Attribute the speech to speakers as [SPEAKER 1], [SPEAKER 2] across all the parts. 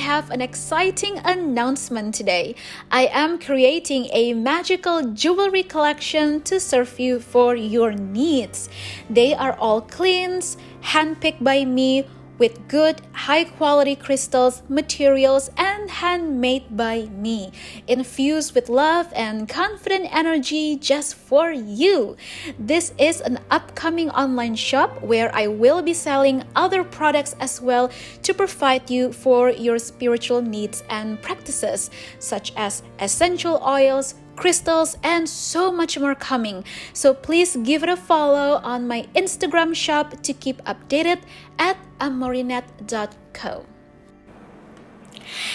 [SPEAKER 1] have an exciting announcement today. I am creating a magical jewelry collection to serve you for your needs. They are all cleans, handpicked by me, with good, high-quality crystals, materials, and handmade by me, infused with love and confident energy just for you. This is an upcoming online shop where I will be selling other products as well to provide you for your spiritual needs and practices, such as essential oils, crystals, and so much more coming. So please give it a follow on my Instagram shop to keep updated at amorinet.co.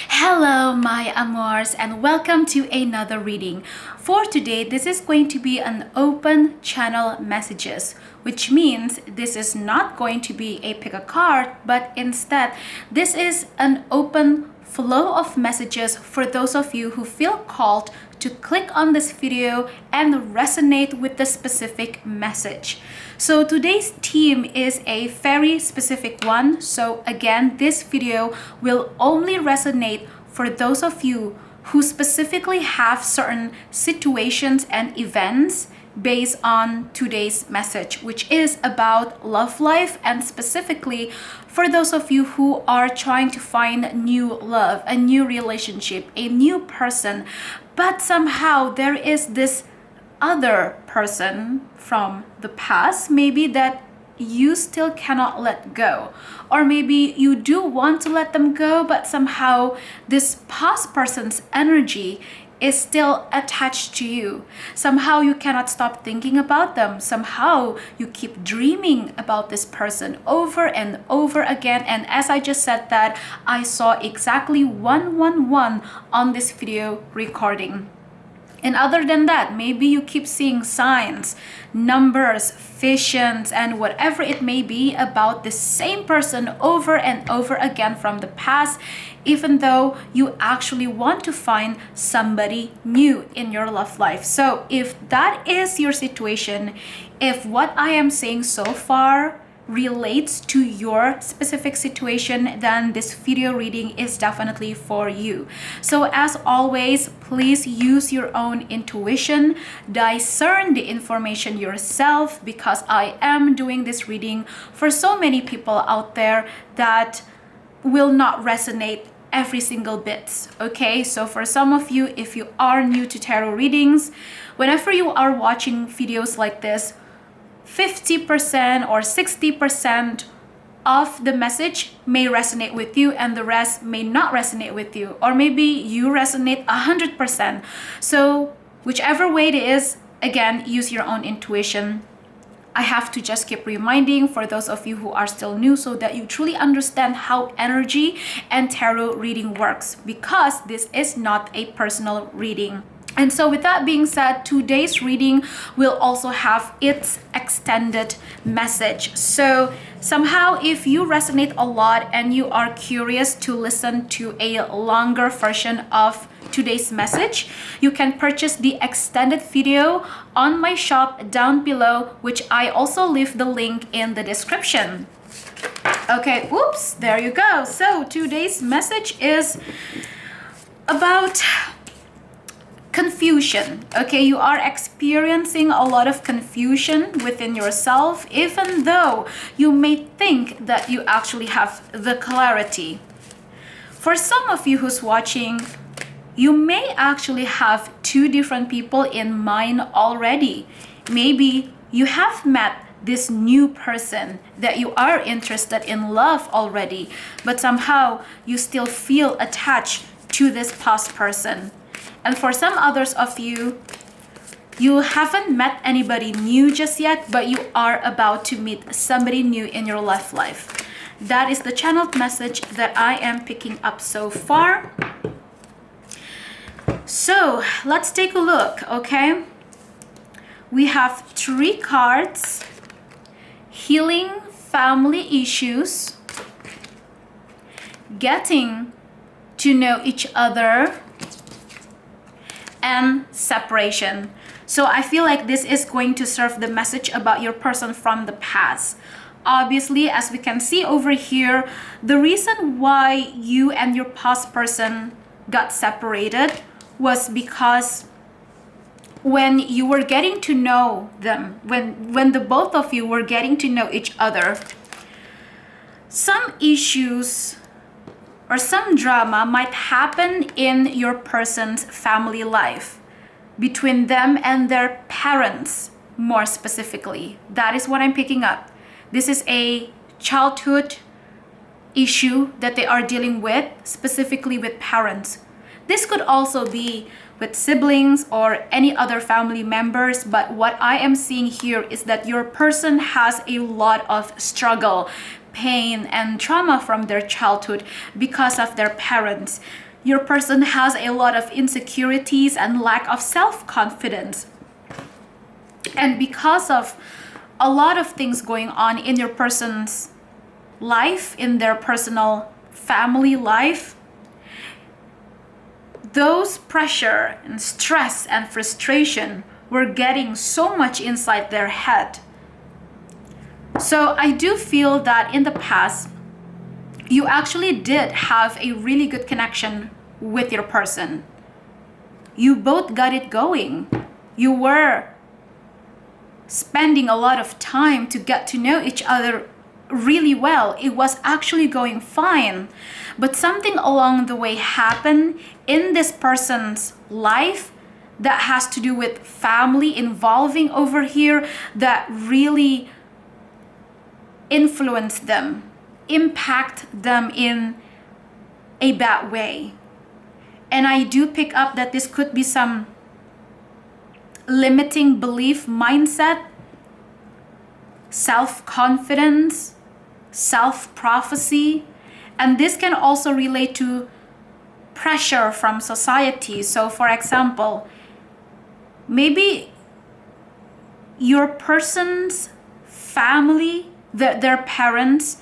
[SPEAKER 1] Hello my amors, and welcome to another reading. For today, this is going to be an open channel messages, which means this is not going to be a pick a card, but instead this is an open flow of messages for those of you who feel called to click on this video and resonate with the specific message. So today's theme is a very specific one. So again, this video will only resonate for those of you who specifically have certain situations and events based on today's message, which is about love life, and specifically for those of you who are trying to find new love, a new relationship, a new person, but somehow there is this other person from the past maybe that you still cannot let go, or maybe you do want to let them go, but somehow this past person's energy is still attached to you. Somehow you cannot stop thinking about them. Somehow you keep dreaming about this person over and over again. And as I just said that, I saw exactly 111 on this video recording. And other than that, maybe you keep seeing signs, numbers, visions, and whatever it may be about the same person over and over again from the past, even though you actually want to find somebody new in your love life. So if that is your situation, if what I am saying so far relates to your specific situation, then this video reading is definitely for you. So as always, please use your own intuition, discern the information yourself, because I am doing this reading for so many people out there that will not resonate every single bit. Okay, so for some of you, if you are new to tarot readings, whenever you are watching videos like this, 50% or 60% of the message may resonate with you and the rest may not resonate with you, or maybe you resonate 100%. So whichever way it is, again, use your own intuition. I have to just keep reminding for those of you who are still new so that you truly understand how energy and tarot reading works, because this is not a personal reading. And so with that being said, today's reading will also have its extended message. So somehow if you resonate a lot and you are curious to listen to a longer version of today's message, you can purchase the extended video on my shop down below, which I also leave the link in the description. Okay, oops, there you go. So today's message is about confusion. Okay, you are experiencing a lot of confusion within yourself, even though you may think that you actually have the clarity. For some of you who's watching, you may actually have two different people in mind already. Maybe you have met this new person that you are interested in love already, but somehow you still feel attached to this past person. And for some others of you, you haven't met anybody new just yet, but you are about to meet somebody new in your love life. That is the channeled message that I am picking up so far. So let's take a look, okay? We have 3 cards: healing family issues, getting to know each other, and separation. So I feel like this is going to serve the message about your person from the past. Obviously, as we can see over here, the reason why you and your past person got separated was because when you were getting to know them, when the both of you were getting to know each other, some issues or some drama might happen in your person's family life between them and their parents, more specifically. That is what I'm picking up. This is a childhood issue that they are dealing with, specifically with parents. This could also be with siblings or any other family members, but what I am seeing here is that your person has a lot of struggle, pain, and trauma from their childhood because of their parents. Your person has a lot of insecurities and lack of self-confidence. And because of a lot of things going on in your person's life, in their personal family life, those pressure and stress and frustration were getting so much inside their head. So I do feel that in the past, you actually did have a really good connection with your person. You both got it going. You were spending a lot of time to get to know each other really well. It was actually going fine. But something along the way happened in this person's life that has to do with family involving over here that really influenced them, impact them in a bad way. And I do pick up that this could be some limiting belief mindset, self-confidence, self-prophecy, and this can also relate to pressure from society. So for example, maybe your person's family, their parents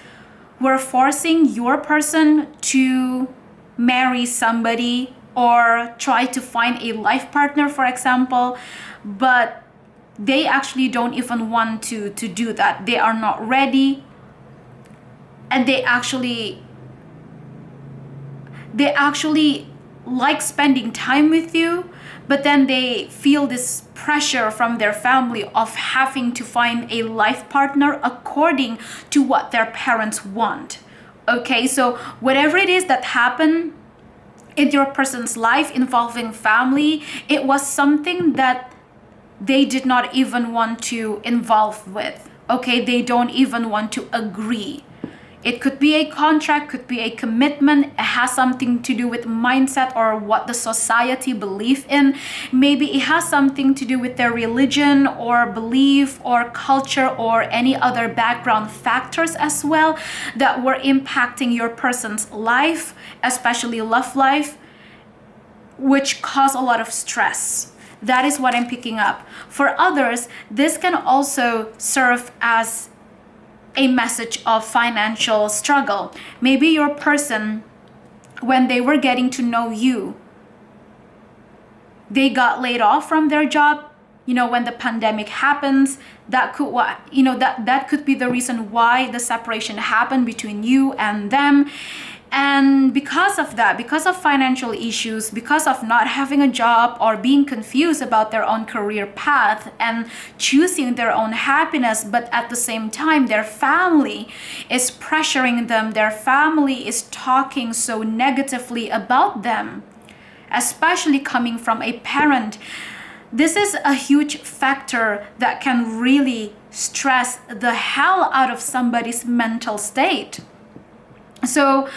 [SPEAKER 1] were forcing your person to marry somebody or try to find a life partner, for example, but they actually don't even want to do that. They are not ready, and they actually like spending time with you, but then they feel this pressure from their family of having to find a life partner according to what their parents want. Okay, so whatever it is that happened in your person's life involving family, it was something that they did not even want to involve with. Okay, they don't even want to agree. It could be a contract, could be a commitment. It has something to do with mindset or what the society believe in. Maybe it has something to do with their religion or belief or culture or any other background factors as well that were impacting your person's life, especially love life, which cause a lot of stress. That is what I'm picking up. For others, this can also serve as a message of financial struggle. Maybe your person, when they were getting to know you, they got laid off from their job. You know, when the pandemic happens, that could be the reason why the separation happened between you and them. And because of that, because of financial issues, because of not having a job or being confused about their own career path and choosing their own happiness, but at the same time, their family is pressuring them. Their family is talking so negatively about them, especially coming from a parent. This is a huge factor that can really stress the hell out of somebody's mental state. So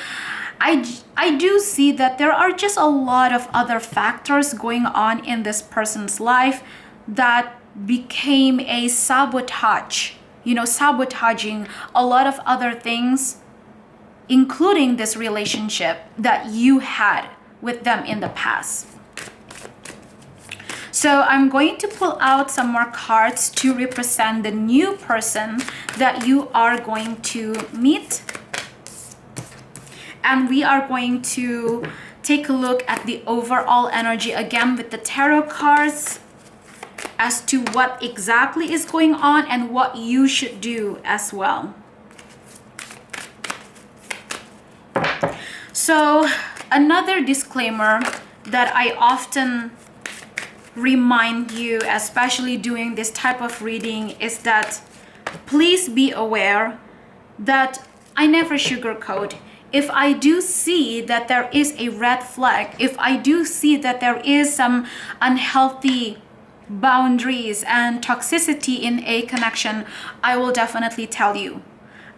[SPEAKER 1] I do see that there are just a lot of other factors going on in this person's life that became a sabotage, sabotaging a lot of other things, including this relationship that you had with them in the past. So I'm going to pull out some more cards to represent the new person that you are going to meet. And we are going to take a look at the overall energy again with the tarot cards as to what exactly is going on and what you should do as well. So another disclaimer that I often remind you, especially doing this type of reading, is that please be aware that I never sugarcoat. If I do see that there is a red flag, if I do see that there is some unhealthy boundaries and toxicity in a connection, I will definitely tell you.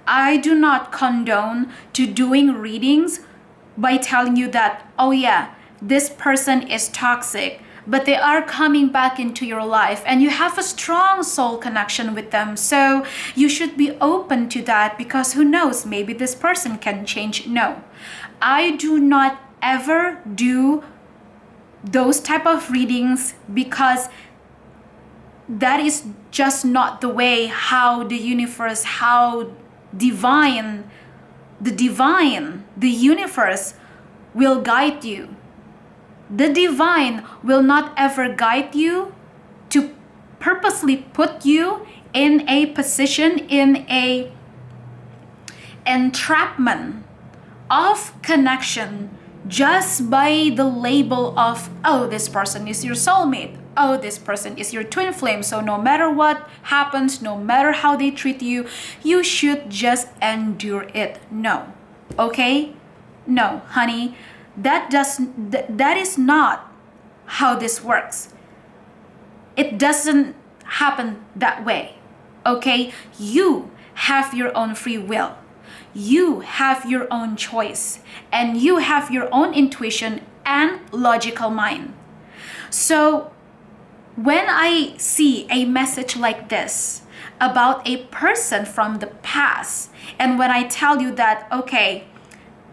[SPEAKER 1] I do not condone to doing readings by telling you that, oh yeah, this person is toxic, but they are coming back into your life and you have a strong soul connection with them. So you should be open to that, because who knows, maybe this person can change. No, I do not ever do those type of readings, because that is just not the way how the universe, how divine, the universe will guide you. The divine will not ever guide you to purposely put you in a position, in a entrapment of connection, just by the label of, oh, this person is your soulmate, oh, this person is your twin flame, so no matter what happens, no matter how they treat you, you should just endure it. No. Okay? No, honey. That is not how this works. It doesn't happen that way. Okay? You have your own free will. You have your own choice, and you have your own intuition and logical mind. So when I see a message like this about a person from the past, and when I tell you that, okay,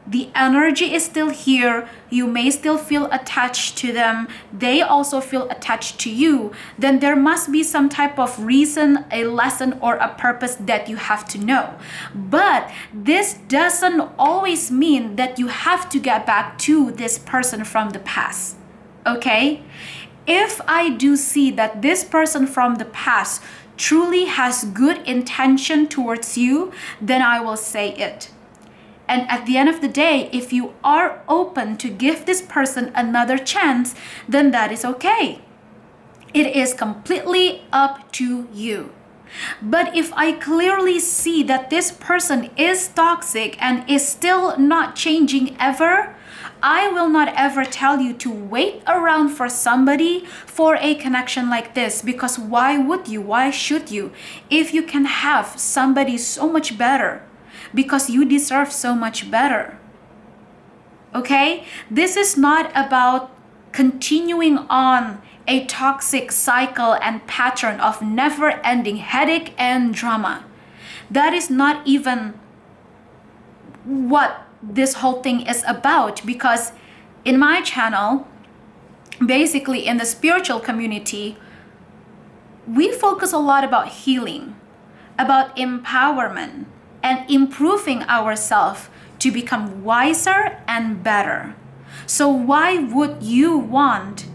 [SPEAKER 1] the energy is still here, you may still feel attached to them, they also feel attached to you, then there must be some type of reason, a lesson, or a purpose that you have to know. But this doesn't always mean that you have to get back to this person from the past. Okay? If I do see that this person from the past truly has good intention towards you, then I will say it. And at the end of the day, if you are open to give this person another chance, then that is okay. It is completely up to you. But if I clearly see that this person is toxic and is still not changing ever, I will not ever tell you to wait around for somebody for a connection like this, because why would you? Why should you? If you can have somebody so much better, because you deserve so much better. Okay? This is not about continuing on a toxic cycle and pattern of never-ending headache and drama. That is not even what this whole thing is about, because in my channel, basically in the spiritual community, we focus a lot about healing, about empowerment, and improving ourselves to become wiser and better. So why would you want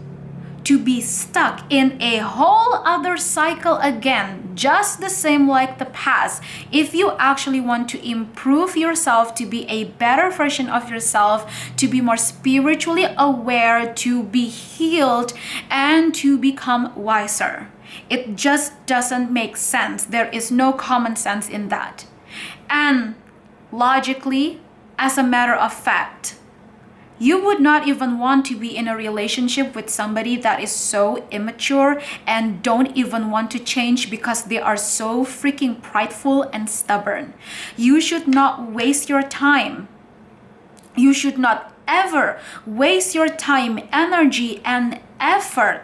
[SPEAKER 1] to be stuck in a whole other cycle again, just the same like the past, if you actually want to improve yourself, to be a better version of yourself, to be more spiritually aware, to be healed, and to become wiser? It just doesn't make sense. There is no common sense in that. And logically, as a matter of fact, you would not even want to be in a relationship with somebody that is so immature and don't even want to change because they are so freaking prideful and stubborn. You should not waste your time. You should not ever waste your time, energy, and effort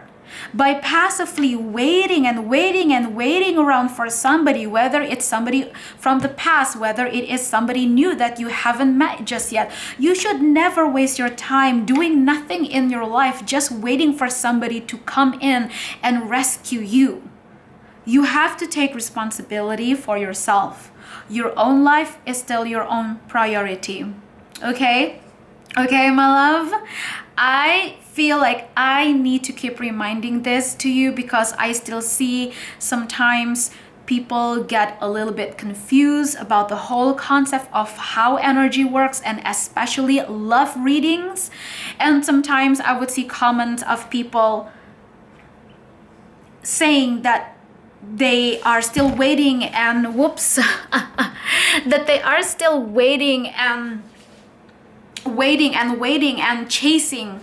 [SPEAKER 1] by passively waiting around for somebody, whether it's somebody from the past, whether it is somebody new that you haven't met just yet. You should never waste your time doing nothing in your life, just waiting for somebody to come in and rescue you. You have to take responsibility for yourself. Your own life is still your own priority. Okay? Okay, my love? I feel like I need to keep reminding this to you, because I still see sometimes people get a little bit confused about the whole concept of how energy works, and especially love readings. And sometimes I would see comments of people saying that they are still waiting and whoops that they are still waiting and chasing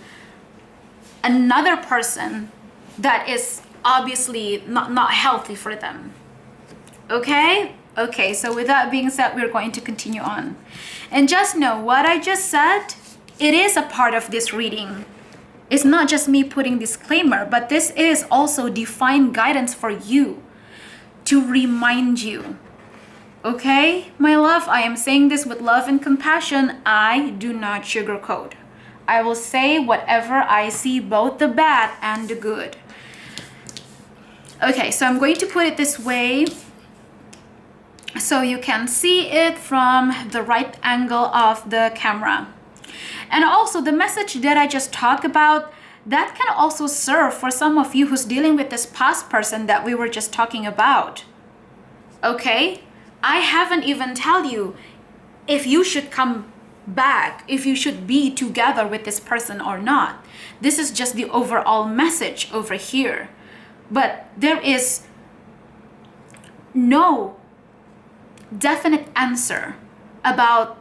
[SPEAKER 1] another person that is obviously not healthy for them. Okay, so with that being said, we're going to continue on. And just know what I just said, it is a part of this reading. It's not just me putting disclaimer, but this is also divine guidance for you, to remind you. Okay, my love, I am saying this with love and compassion. I do not sugarcoat. I will say whatever I see, both the bad and the good. Okay, so I'm going to put it this way so you can see it from the right angle of the camera. And also the message that I just talked about, that can also serve for some of you who's dealing with this past person that we were just talking about. Okay, I haven't even tell you if you should come back, if you should be together with this person or not. This is just the overall message over here. But there is no definite answer about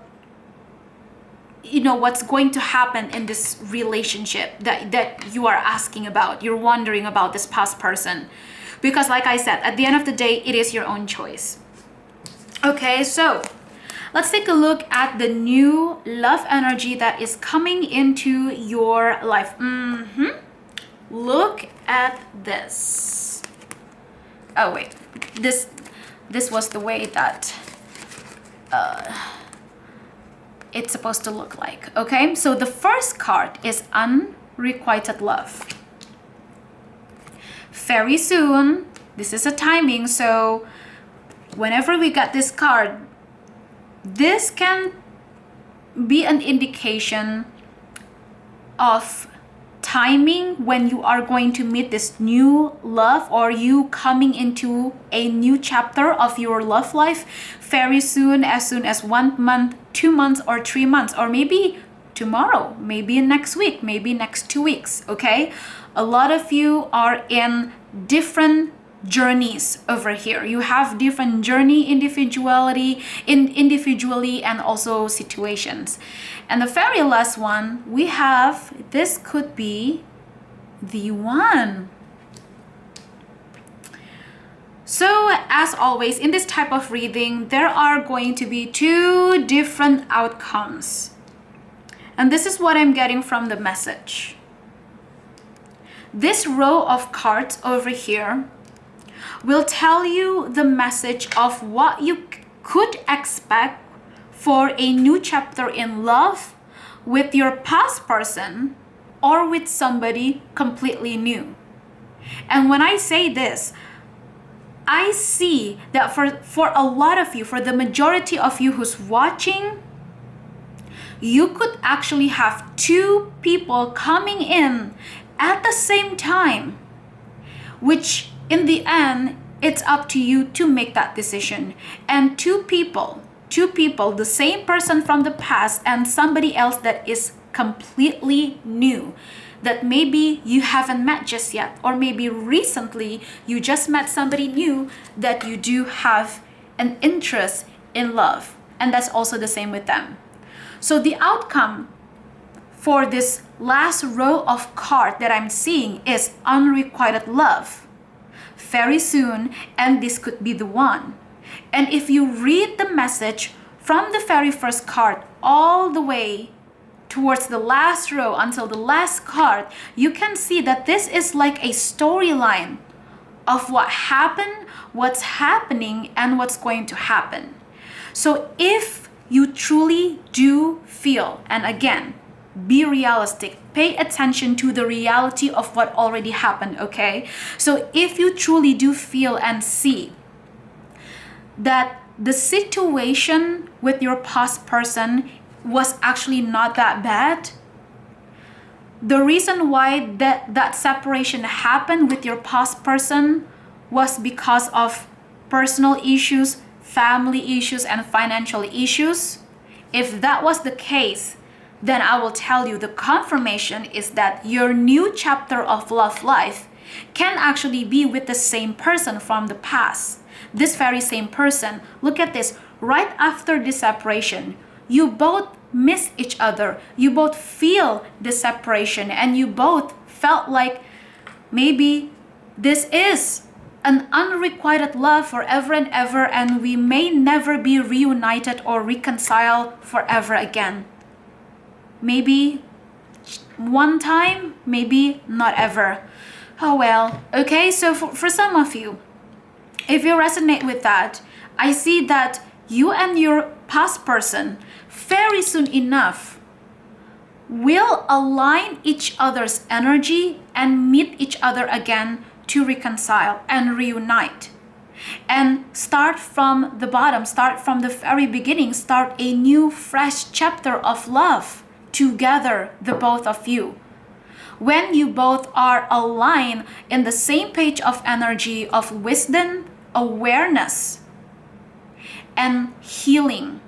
[SPEAKER 1] what's going to happen in this relationship that you are asking about. You're wondering about this past person, because like I said, at the end of the day, it is your own choice. Okay, so let's take a look at the new love energy that is coming into your life. Look at this. Oh wait, this was the way that it's supposed to look like. Okay, so the first card is unrequited love. Very soon, this is a timing, so whenever we got this card, this can be an indication of timing when you are going to meet this new love, or you coming into a new chapter of your love life very soon as 1 month, 2 months, or 3 months, or maybe tomorrow, maybe next week, maybe next 2 weeks. Okay, a lot of you are in different journeys over here. You have different journey individually and also situations. And the very last one we have, this could be the one. So as always in this type of reading, there are going to be 2 different outcomes, and this is what I'm getting from the message. This row of cards over here will tell you the message of what you could expect for a new chapter in love with your past person or with somebody completely new. And when I say this, I see that for a lot of you, for the majority of you who's watching, you could actually have 2 people coming in at the same time, which in the end, it's up to you to make that decision. And 2 people, the same person from the past and somebody else that is completely new, that maybe you haven't met just yet, or maybe recently you just met somebody new that you do have an interest in love, and that's also the same with them. So the outcome for this last row of cards that I'm seeing is unrequited love very soon, and this could be the one. And if you read the message from the very first card all the way towards the last row until the last card, you can see that this is like a storyline of what happened, what's happening, and what's going to happen. So if you truly do feel, and again, be realistic, pay attention to the reality of what already happened, okay? So if you truly do feel and see that the situation with your past person was actually not that bad, the reason why that separation happened with your past person was because of personal issues, family issues, and financial issues? If that was the case, then I will tell you the confirmation is that your new chapter of love life can actually be with the same person from the past. This very same person, look at this, right after the separation, you both miss each other. You both feel the separation and you both felt like maybe this is an unrequited love forever and ever, and we may never be reunited or reconciled forever again. Maybe one time, maybe not ever. Oh well, okay, so for some of you, if you resonate with that, I see that you and your past person very soon enough will align each other's energy and meet each other again to reconcile and reunite. And start from the bottom, start from the very beginning, start a new fresh chapter of love together, the both of you. When you both are aligned in the same page of energy of wisdom, awareness, and healing.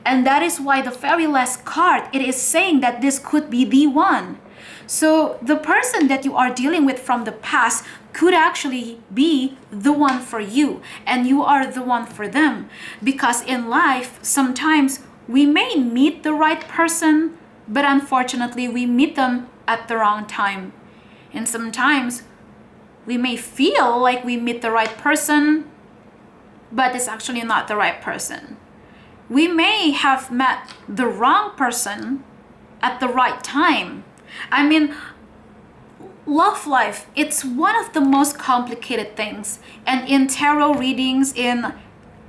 [SPEAKER 1] And that is why the very last card, it is saying that this could be the one. So the person that you are dealing with from the past could actually be the one for you, and you are the one for them. Because in life, sometimes we may meet the right person, but unfortunately we meet them at the wrong time. And sometimes we may feel like we meet the right person, but it's actually not the right person. We may have met the wrong person at the right time. I mean, love life, it's one of the most complicated things. And in tarot readings, in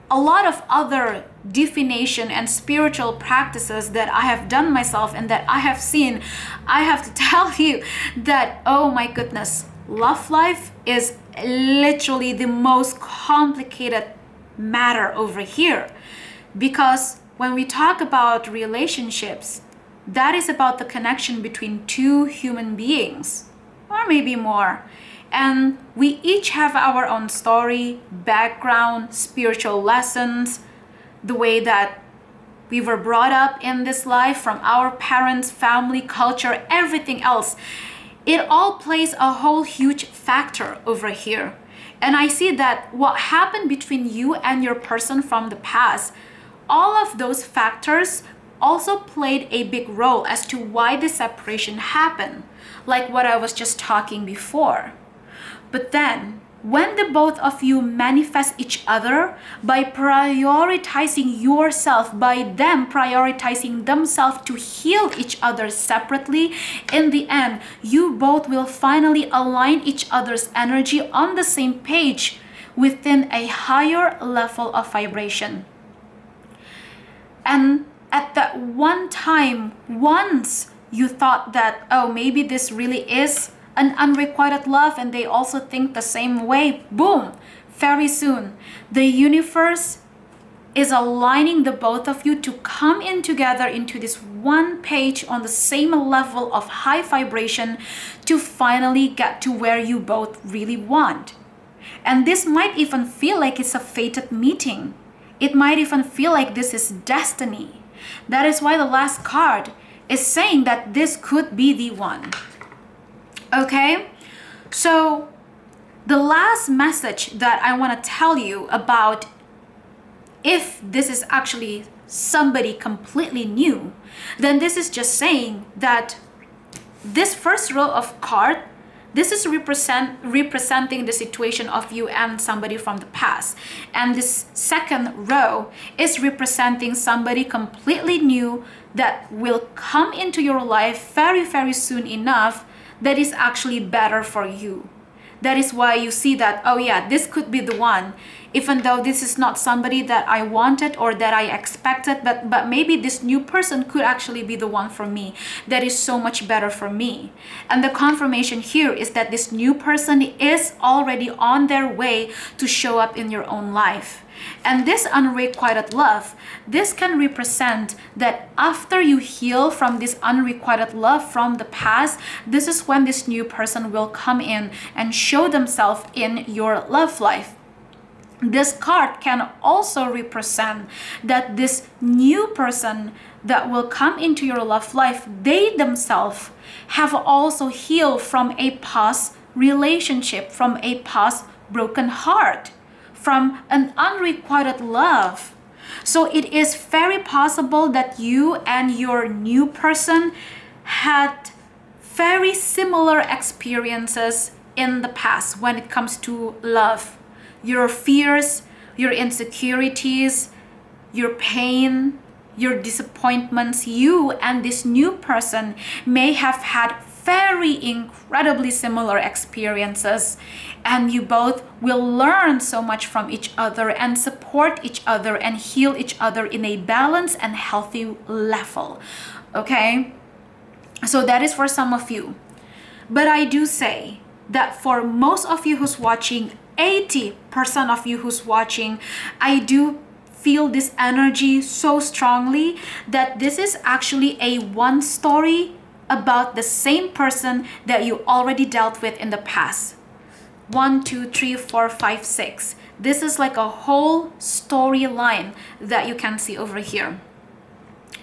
[SPEAKER 1] a lot of other divination and spiritual practices that I have done myself and that I have seen, I have to tell you that, oh my goodness, love life is literally the most complicated matter over here. Because when we talk about relationships, that is about the connection between two human beings, or maybe more. And we each have our own story, background, spiritual lessons, the way that we were brought up in this life from our parents, family, culture, everything else. It all plays a whole huge factor over here. And I see that what happened between you and your person from the past, all of those factors also played a big role as to why the separation happened, like what I was just talking before. But then, when the both of you manifest each other by prioritizing yourself, by them prioritizing themselves to heal each other separately, in the end, you both will finally align each other's energy on the same page within a higher level of vibration. And at that one time, once you thought that, oh, maybe this really is an unrequited love and they also think the same way, boom, very soon, the universe is aligning the both of you to come in together into this one page on the same level of high vibration to finally get to where you both really want. And this might even feel like it's a fated meeting. It might even feel like this is destiny. That is why the last card is saying that this could be the one. Okay? So the last message that I want to tell you about, if this is actually somebody completely new, then this is just saying that this first row of card, this is representing the situation of you and somebody from the past. And this second row is representing somebody completely new that will come into your life very, very soon enough that is actually better for you. That is why you see that, oh yeah, this could be the one. Even though this is not somebody that I wanted or that I expected, but maybe this new person could actually be the one for me. That is so much better for me. And the confirmation here is that this new person is already on their way to show up in your own life. And this unrequited love, this can represent that after you heal from this unrequited love from the past, this is when this new person will come in and show themselves in your love life. This card can also represent that this new person that will come into your love life, they themselves have also healed from a past relationship, from a past broken heart, from an unrequited love. So it is very possible that you and your new person had very similar experiences in the past when it comes to love. Your fears, your insecurities, your pain, your disappointments, you and this new person may have had very incredibly similar experiences, and you both will learn so much from each other and support each other and heal each other in a balanced and healthy level. Okay? So that is for some of you. But I do say that for most of you who's watching, 80% of you who's watching, I do feel this energy so strongly that this is actually a one story about the same person that you already dealt with in the past. 1, 2, 3, 4, 5, 6. This is like a whole storyline that you can see over here.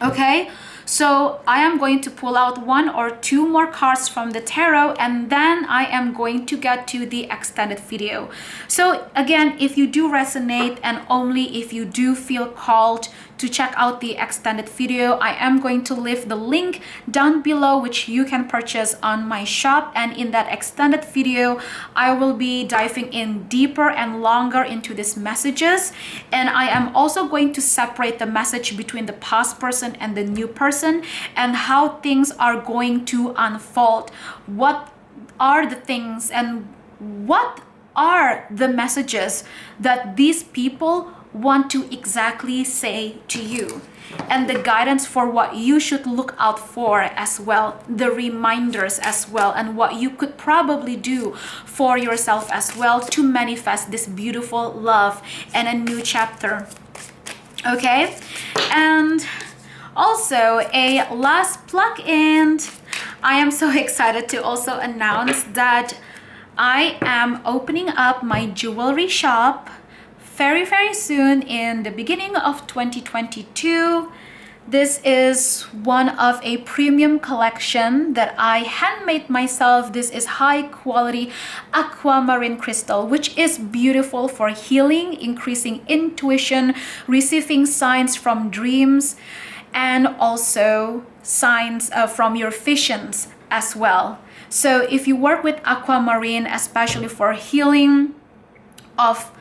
[SPEAKER 1] Okay, so I am going to pull out 1 or 2 more cards from the tarot, and then I am going to get to the extended video. So again, if you do resonate and only if you do feel called to check out the extended video, I am going to leave the link down below which you can purchase on my shop, and in that extended video I will be diving in deeper and longer into these messages, and I am also going to separate the message between the past person and the new person and how things are going to unfold. What are the things and what are the messages that these people want to exactly say to you, and the guidance for what you should look out for as well, the reminders as well, and what you could probably do for yourself as well to manifest this beautiful love and a new chapter. Okay, and also a last plug-in. I am so excited to also announce that I am opening up my jewelry shop very soon in the beginning of 2022. This is one of a premium collection that I handmade myself. This is high quality aquamarine crystal, which is beautiful for healing, increasing intuition, receiving signs from dreams, and also signs from your visions as well. So if you work with aquamarine, especially for healing of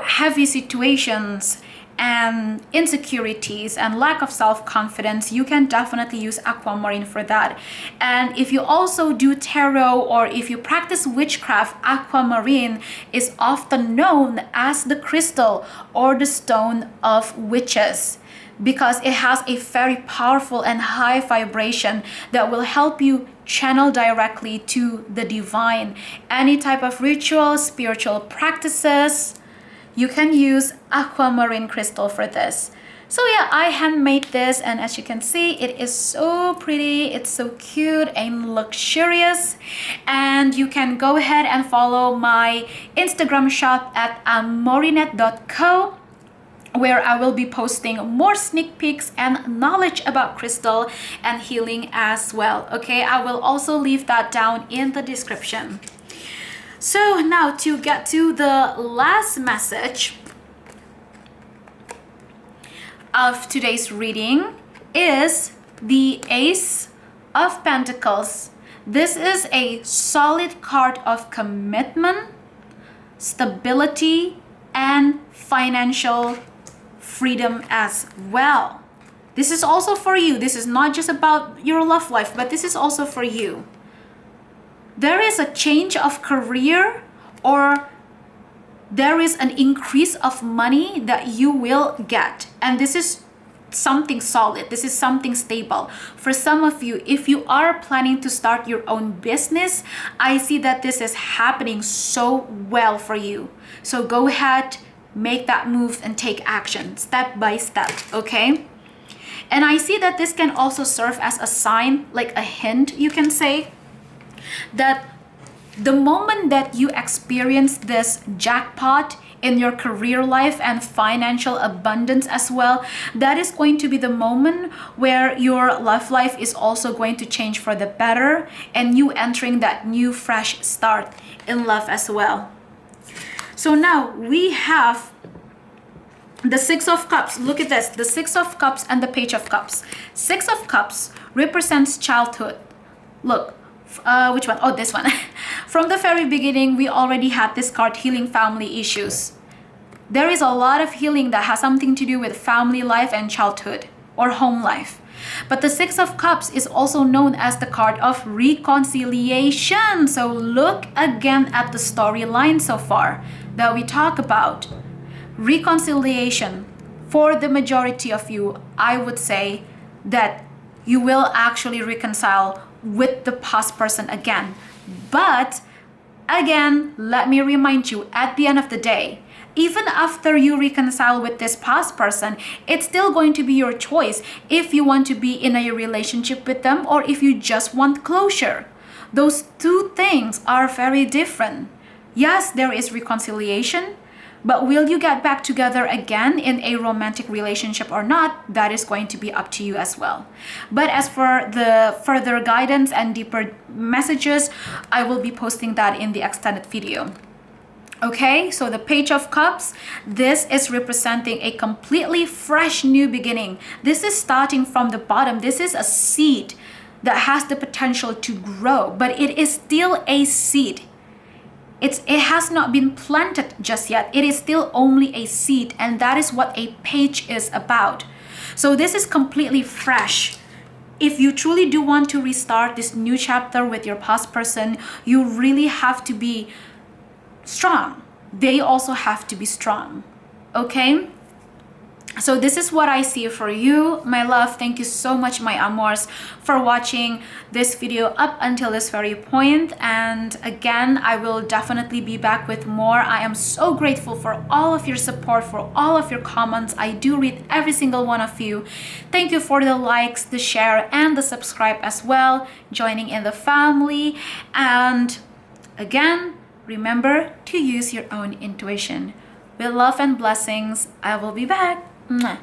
[SPEAKER 1] heavy situations and insecurities and lack of self-confidence, you can definitely use aquamarine for that. And if you also do tarot or if you practice witchcraft, aquamarine is often known as the crystal or the stone of witches, because it has a very powerful and high vibration that will help you channel directly to the divine. Any type of ritual, spiritual practices, you can use aquamarine crystal for this. So yeah, I handmade this, and as you can see, it is so pretty, it's so cute and luxurious. And you can go ahead and follow my Instagram shop at amorinet.co, where I will be posting more sneak peeks and knowledge about crystal and healing as well. Okay, I will also leave that down in the description. So now to get to the last message of today's reading is the Ace of Pentacles. This is a solid card of commitment, stability, and financial freedom as well. This is also for you. This is not just about your love life, but this is also for you. There is a change of career, or there is an increase of money that you will get, and this is something solid, this is something stable. For some of you, if you are planning to start your own business, I see that this is happening so well for you. So go ahead, make that move and take action step by step. Okay, and I see that this can also serve as a sign, like a hint, you can say, that the moment that you experience this jackpot in your career life and financial abundance as well, that is going to be the moment where your love life is also going to change for the better, and you entering that new fresh start in love as well. So now we have the Six of Cups. Look at this, the Six of Cups and the Page of Cups. Six of Cups represents childhood. Look, which one? Oh, this one. From the very beginning, we already had this card, healing family issues. There is a lot of healing that has something to do with family life and childhood or home life. But the Six of Cups is also known as the card of reconciliation. So look again at the storyline so far that we talk about. Reconciliation. For the majority of you, I would say that you will actually reconcile with the past person again. But again, let me remind you, at the end of the day, even after you reconcile with this past person, it's still going to be your choice if you want to be in a relationship with them or if you just want closure. Those two things are very different. Yes, there is reconciliation, but will you get back together again in a romantic relationship or not? That is going to be up to you as well. But as for the further guidance and deeper messages, I will be posting that in the extended video. Okay, so the Page of Cups, this is representing a completely fresh new beginning. This is starting from the bottom. This is a seed that has the potential to grow, but it is still a seed. It has not been planted just yet. It is still only a seed, and that is what a page is about. So this is completely fresh. If you truly do want to restart this new chapter with your past person, you really have to be strong. They also have to be strong. Okay? So this is what I see for you, my love. Thank you so much, my amors, for watching this video up until this very point. And again, I will definitely be back with more. I am so grateful for all of your support, for all of your comments. I do read every single one of you. Thank you for the likes, the share, and the subscribe as well, joining in the family. And again, remember to use your own intuition. With love and blessings, I will be back. Mwah.